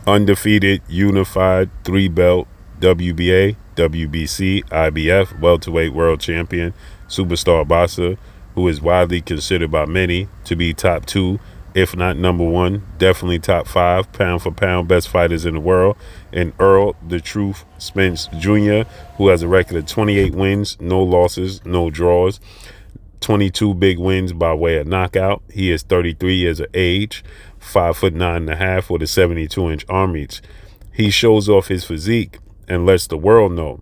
undefeated, unified, three-belt WBA, WBC, IBF, welterweight world champion, superstar boxer, who is widely considered by many to be top two, if not number one, definitely top five, pound for pound, best fighters in the world, and Errol the Truth Spence Jr., who has a record of 28 wins, no losses, no draws, 22 big wins by way of knockout. He is 33 years of age, 5'9.5" with a 72-inch arm reach. He shows off his physique and lets the world know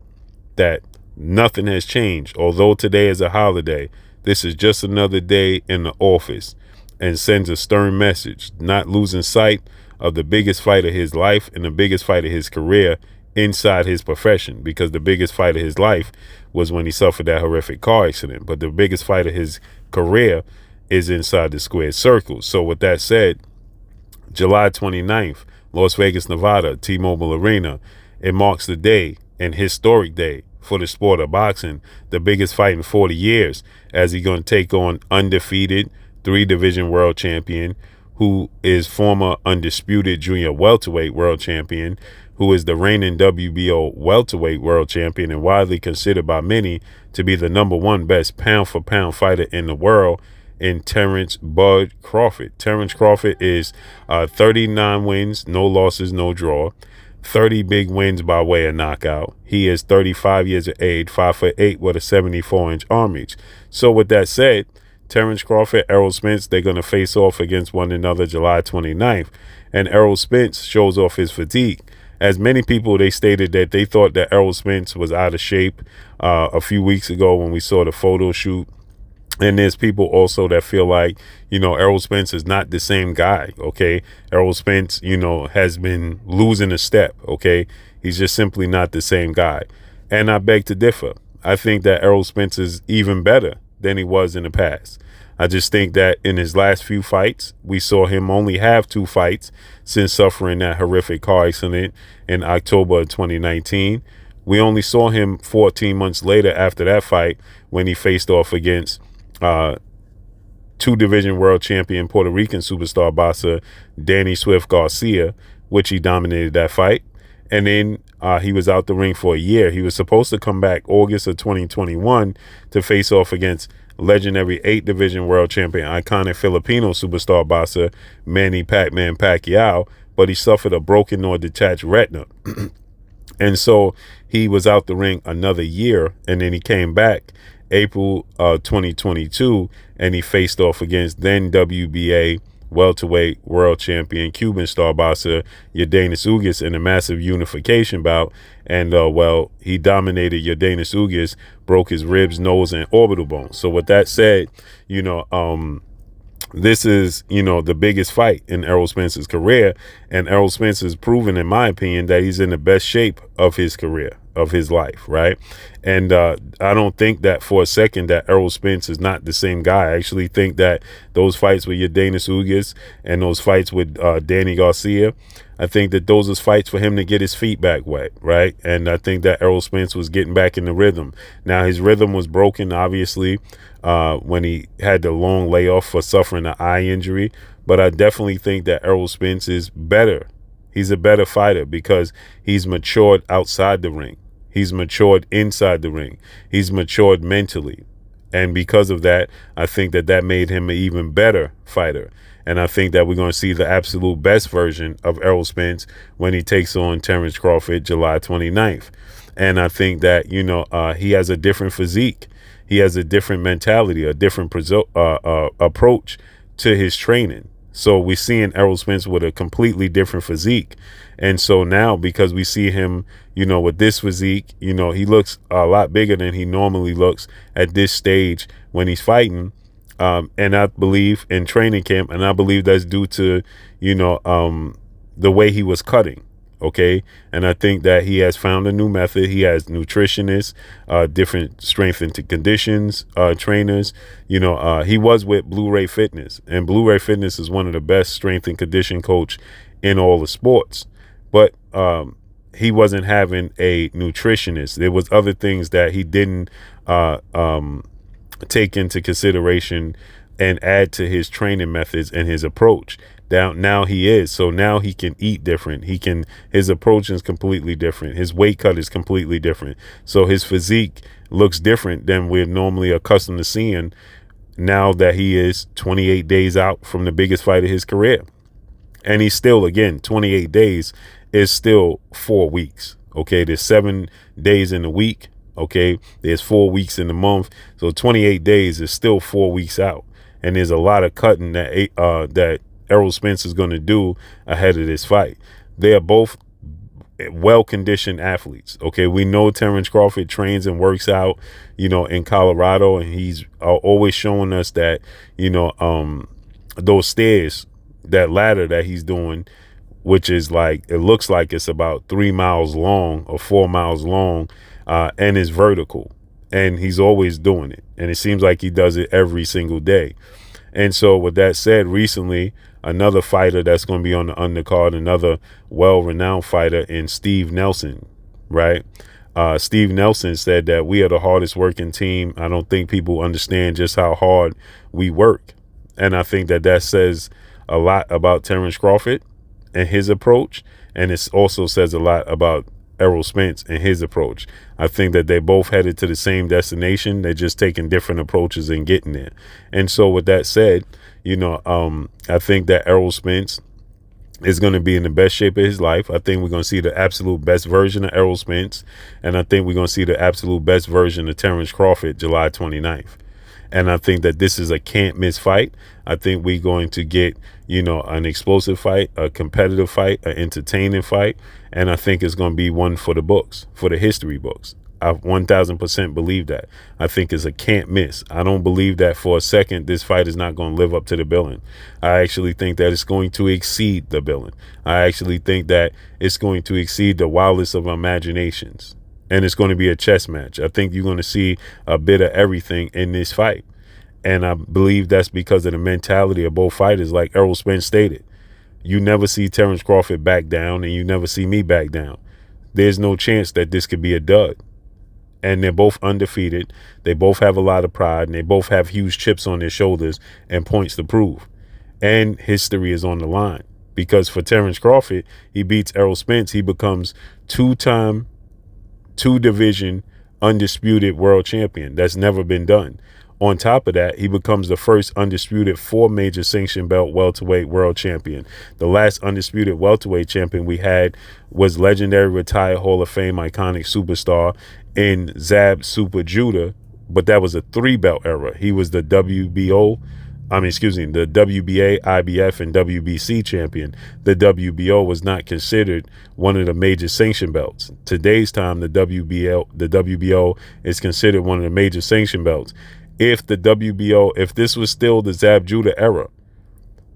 that nothing has changed. Although today is a holiday, this is just another day in the office, and sends a stern message, not losing sight of the biggest fight of his life and the biggest fight of his career inside his profession, because the biggest fight of his life was when he suffered that horrific car accident. But the biggest fight of his career is inside the squared circle. So with that said, July 29th, Las Vegas, Nevada, T-Mobile Arena, it marks the day, an historic day for the sport of boxing, the biggest fight in 40 years, as he's going to take on undefeated three-division world champion, who is former undisputed junior welterweight world champion, who is the reigning WBO welterweight world champion and widely considered by many to be the number one best pound-for-pound fighter in the world, in Terence Bud Crawford. Terence Crawford is 39 wins, no losses, no draw, 30 big wins by way of knockout. He is 35 years of age, 5'8" with a 74-inch arm reach. So with that said, Terence Crawford, Errol Spence, they're going to face off against one another July 29th. And Errol Spence shows off his physique. As many people, they stated that they thought that Errol Spence was out of shape a few weeks ago when we saw the photo shoot. And there's people also that feel like, Errol Spence is not the same guy, okay? Errol Spence, has been losing a step, okay? He's just simply not the same guy. And I beg to differ. I think that Errol Spence is even better than he was in the past. I just think that in his last few fights, we saw him only have 2 fights since suffering that horrific car accident in October of 2019. We only saw him 14 months later after that fight when he faced off against two-division world champion Puerto Rican superstar boxer Danny Swift Garcia, which he dominated that fight. And then he was out the ring for a year. He was supposed to come back August of 2021 to face off against legendary 8-division world champion, iconic Filipino superstar boxer Manny Pac-Man Pacquiao, but he suffered a broken or detached retina. And so he was out the ring another year, and then he came back April 2022, and he faced off against then WBA welterweight world champion Cuban star boxer Yordenis Ugas in a massive unification bout. And he dominated Yordenis Ugas, broke his ribs, nose, and orbital bone. So with that said, this is, the biggest fight in Errol Spence's career. And Errol Spence has proven, in my opinion, that he's in the best shape of his career, of his life, right? And I don't think that for a second that Errol Spence is not the same guy. I actually think that those fights with Yordenis Ugas and those fights with Danny Garcia, I think that those was fights for him to get his feet back wet, right? And I think that Errol Spence was getting back in the rhythm. Now, his rhythm was broken, obviously, when he had the long layoff for suffering an eye injury. But I definitely think that Errol Spence is better. He's a better fighter because he's matured outside the ring. He's matured inside the ring. He's matured mentally. And because of that, I think that that made him an even better fighter. And I think that we're going to see the absolute best version of Errol Spence when he takes on Terence Crawford July 29th. And I think that, he has a different physique. He has a different mentality, a different approach to his training. So we're seeing Errol Spence with a completely different physique. And so now, because we see him, with this physique, he looks a lot bigger than he normally looks at this stage when he's fighting. And I believe in training camp, and I believe that's due to, the way he was cutting. Okay. And I think that he has found a new method. He has nutritionists, different strength and conditions, trainers. He was with Blu-ray Fitness, and Blu-ray Fitness is one of the best strength and condition coach in all the sports. But he wasn't having a nutritionist. There was other things that he didn't take into consideration and add to his training methods and his approach. Now he is. So now he can eat different. His approach is completely different. His weight cut is completely different. So his physique looks different than we're normally accustomed to seeing now that he is 28 days out from the biggest fight of his career. And he's still, again, 28 days is still 4 weeks. Okay, there's 7 days in a week. Okay, there's 4 weeks in the month. So 28 days is still 4 weeks out. And there's a lot of cutting that Errol Spence is going to do ahead of this fight. They are both well-conditioned athletes. Okay, we know Terence Crawford trains and works out, in Colorado, and he's always showing us that, those stairs, that ladder that he's doing, which is like, it looks like it's about 3 miles long or 4 miles long, and is vertical, and he's always doing it, and it seems like he does it every single day. And so with that said, recently, another fighter that's going to be on the undercard, another well-renowned fighter in Steve Nelson, right? Steve Nelson said that we are the hardest working team. I don't think people understand just how hard we work. And I think that says a lot about Terence Crawford and his approach. And it also says a lot about Errol Spence and his approach. I think that they both headed to the same destination. They're just taking different approaches in getting there. And so with that said, I think that Errol Spence is going to be in the best shape of his life. I think we're going to see the absolute best version of Errol Spence. And I think we're going to see the absolute best version of Terence Crawford July 29th. And I think that this is a can't miss fight. I think we're going to get, an explosive fight, a competitive fight, an entertaining fight. And I think it's going to be one for the books, for the history books. I 1000% believe that. I think it's a can't miss. I don't believe that for a second this fight is not going to live up to the billing. I actually think that it's going to exceed the billing. I actually think that it's going to exceed the wildest of imaginations. And it's going to be a chess match. I think you're going to see a bit of everything in this fight. And I believe that's because of the mentality of both fighters. Like Errol Spence stated, you never see Terence Crawford back down, and you never see me back down. There's no chance that this could be a dud. And they're both undefeated. They both have a lot of pride, and they both have huge chips on their shoulders and points to prove. And history is on the line. Because for Terence Crawford, he beats Errol Spence. He becomes two-time, two-division, undisputed world champion. That's never been done. On top of that, he becomes the first undisputed 4 major sanction belt welterweight world champion. The last undisputed welterweight champion we had was legendary retired Hall of Fame iconic superstar in Zab Super Judah, but that was a 3-belt era. He was the the WBA, IBF, and WBC champion. The WBO was not considered one of the major sanction belts. Today's time, the WBO is considered one of the major sanction belts. If this was still the Zab Judah era,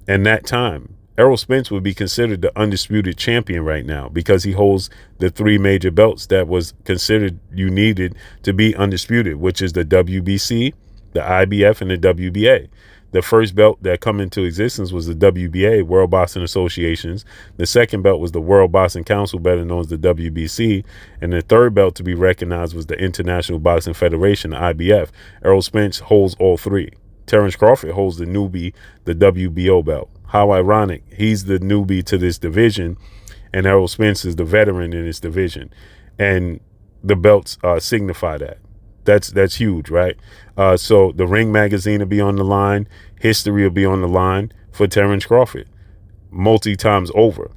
and that time, Errol Spence would be considered the undisputed champion right now because he holds the 3 major belts that was considered you needed to be undisputed, which is the WBC, the IBF, and the WBA. The first belt that come into existence was the WBA, World Boxing Associations. The second belt was the World Boxing Council, better known as the WBC. And the third belt to be recognized was the International Boxing Federation, the IBF. Errol Spence holds all 3. Terence Crawford holds the newbie, the WBO belt. How ironic. He's the newbie to this division, and Errol Spence is the veteran in this division. And the belts signify that. That's huge, right? So the Ring magazine will be on the line. History will be on the line for Terence Crawford multi-times over.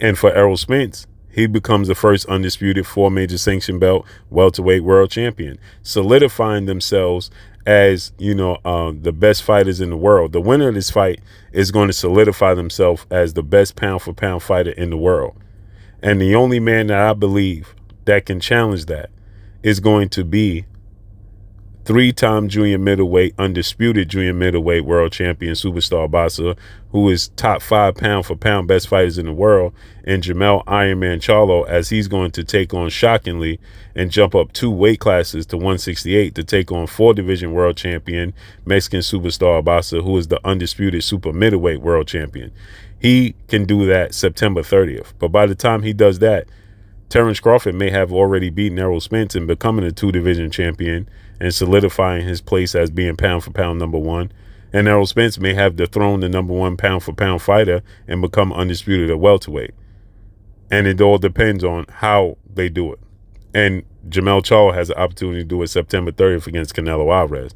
And for Errol Spence, he becomes the first undisputed 4 major sanction belt welterweight world champion, solidifying themselves as, the best fighters in the world. The winner of this fight is going to solidify themselves as the best pound for pound fighter in the world. And the only man that I believe that can challenge that is going to be 3-time junior middleweight, undisputed junior middleweight world champion superstar boxer, who is top 5 pound for pound best fighters in the world, and Jamel Ironman Charlo, as he's going to take on, shockingly, and jump up 2 weight classes to 168 to take on 4-division world champion, Mexican superstar boxer, who is the undisputed super middleweight world champion. He can do that September 30th. But by the time he does that, Terence Crawford may have already beaten Errol Spence and becoming a 2-division champion and solidifying his place as being pound for pound number 1. And Errol Spence may have dethroned the #1 pound-for-pound fighter and become undisputed at welterweight. And it all depends on how they do it. And Jamel Charlo has the opportunity to do it September 30th against Canelo Alvarez.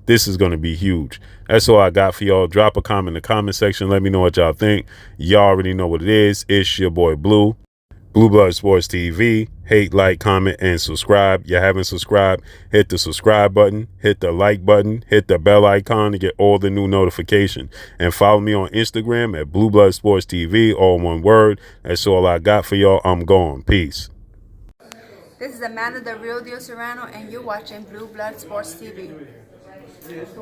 This is going to be huge. That's all I got for y'all. Drop a comment in the comment section. Let me know what y'all think. Y'all already know what it is. It's your boy Blue. Blue Blood Sports TV. Hate, like, comment, and subscribe. You haven't subscribed, hit the subscribe button, hit the like button, hit the bell icon to get all the new notifications. And follow me on Instagram at Blue Blood Sports TV, all one word. That's all I got for y'all. I'm gone. Peace. This is Amanda, the Real Deal Serrano, and you're watching Blue Blood Sports TV.